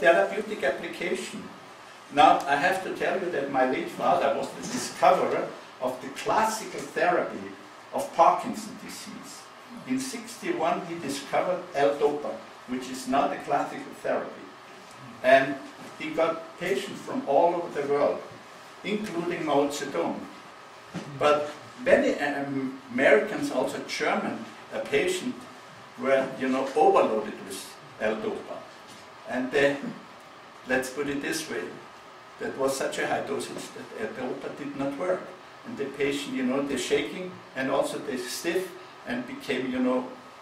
therapeutic application. Now, I have to tell you that my late father was the discoverer of the classical therapy of Parkinson's disease. In '61, he discovered L-Dopa, which is not a classical therapy. And he got patients from all over the world, including Mao Zedong. But many Americans, also German, patients were, overloaded with L-Dopa. And let's put it this way, that was such a high dosage that L-Dopa did not work. And the patient, they're shaking, and also they stiff and became,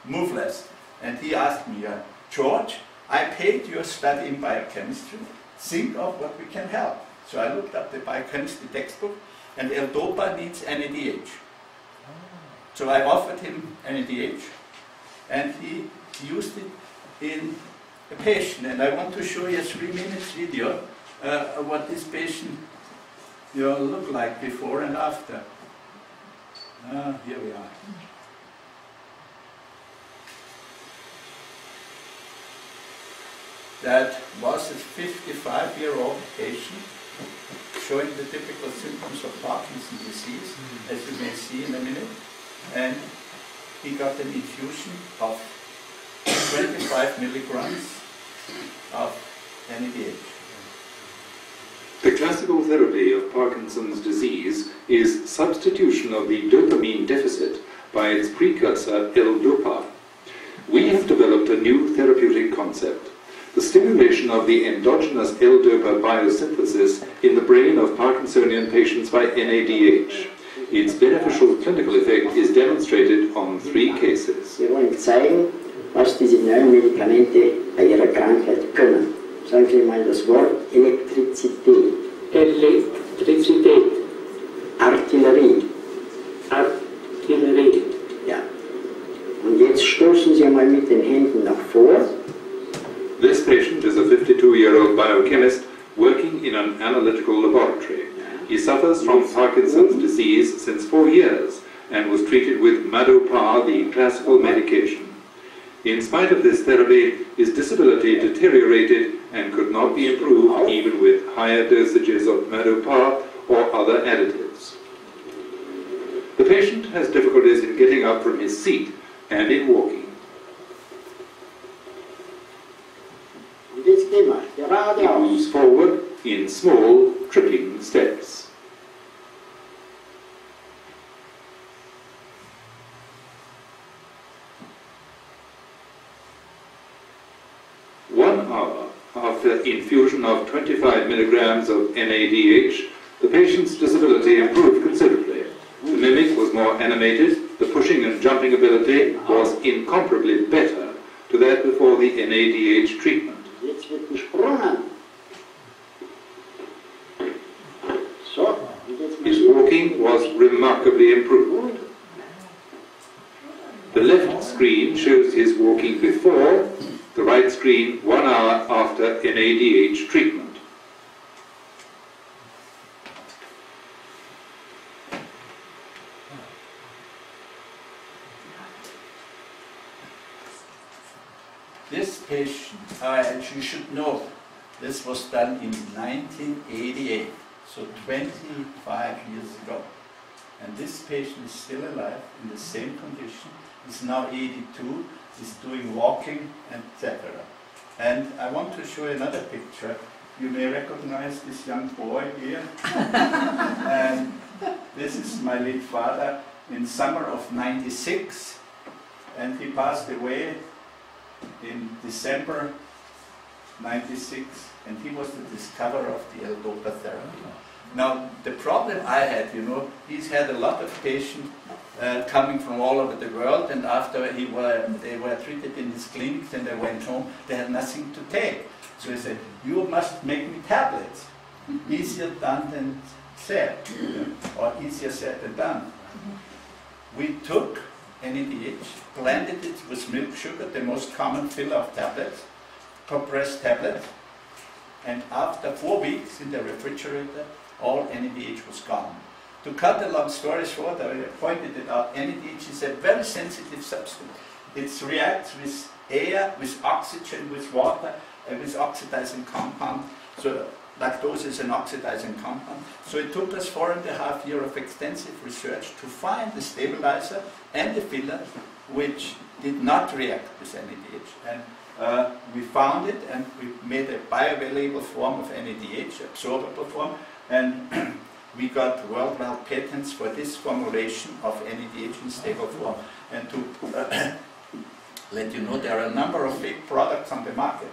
moveless. And he asked me, George, I paid your study in biochemistry. Think of what we can help. So I looked up the biochemistry textbook, and L-Dopa needs NADH. So I offered him NADH, and he used it in a patient. And I want to show you a 3-minute video what this patient looked like before and after. Here we are. That was a 55-year-old patient showing the typical symptoms of Parkinson's disease, as you may see in a minute. And he got an infusion of 25 milligrams of NADH. The classical therapy of Parkinson's disease is substitution of the dopamine deficit by its precursor L-Dopa. We have developed a new therapeutic concept, the stimulation of the endogenous L-Dopa biosynthesis in the brain of Parkinsonian patients by NADH. Its beneficial clinical effect is demonstrated on 3 cases. Wir wollen zeigen, was diese neuen Medikamente bei ihrer Krankheit können. Sagen Sie mal das Wort Elektrizität. Elektrizität. Artillerie. Artillerie. Ja. Und jetzt stoßen Sie mal mit den Händen nach vor. This patient is a 52-year-old biochemist working in an analytical laboratory. He suffers from Parkinson's disease since 4 years and was treated with Madopa, the classical medication. In spite of this therapy, his disability deteriorated and could not be improved even with higher dosages of Madopa or other additives. The patient has difficulties in getting up from his seat and in walking. He moves forward in small, tripping steps. After infusion of 25 milligrams of NADH, the patient's disability improved considerably. The mimic was more animated, the pushing and jumping ability was incomparably better to that before the NADH treatment. His walking was remarkably improved. The left screen shows his walking before, the right screen 1 hour after NADH treatment. This patient, and you should know, this was done in 1988, so 25 years ago. And this patient is still alive in the same condition. He's now 82. Is doing walking, etc. And I want to show you another picture. You may recognize this young boy here. And this is my late father in summer of '96, and he passed away in December '96, and he was the discoverer of the L-Dopa therapy. Now, the problem I had, he's had a lot of patients coming from all over the world, and after they were treated in his clinics and they went home, they had nothing to take. So he said, you must make me tablets. Easier done than said, or easier said than done. We took NADH, blended it with milk sugar, the most common filler of tablets, compressed tablets, and after 4 weeks in the refrigerator, all NADH was gone. To cut a long story short, I pointed it out, NADH is a very sensitive substance. It reacts with air, with oxygen, with water, with oxidizing compound. So lactose is an oxidizing compound. So it took us 4.5 years of extensive research to find the stabilizer and the filler which did not react with NADH. And we found it, and we made a bioavailable form of NADH, absorbable form, and we got worldwide patents for this formulation of NADH in stable form. And to let you know, there are a number of fake products on the market.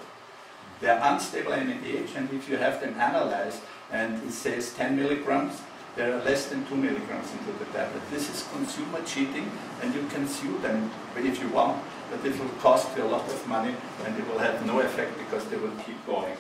They are unstable NADH, and if you have them analyzed and it says 10 milligrams, there are less than 2 milligrams into the tablet. This is consumer cheating, and you can sue them if you want, but it will cost you a lot of money and it will have no effect because they will keep going.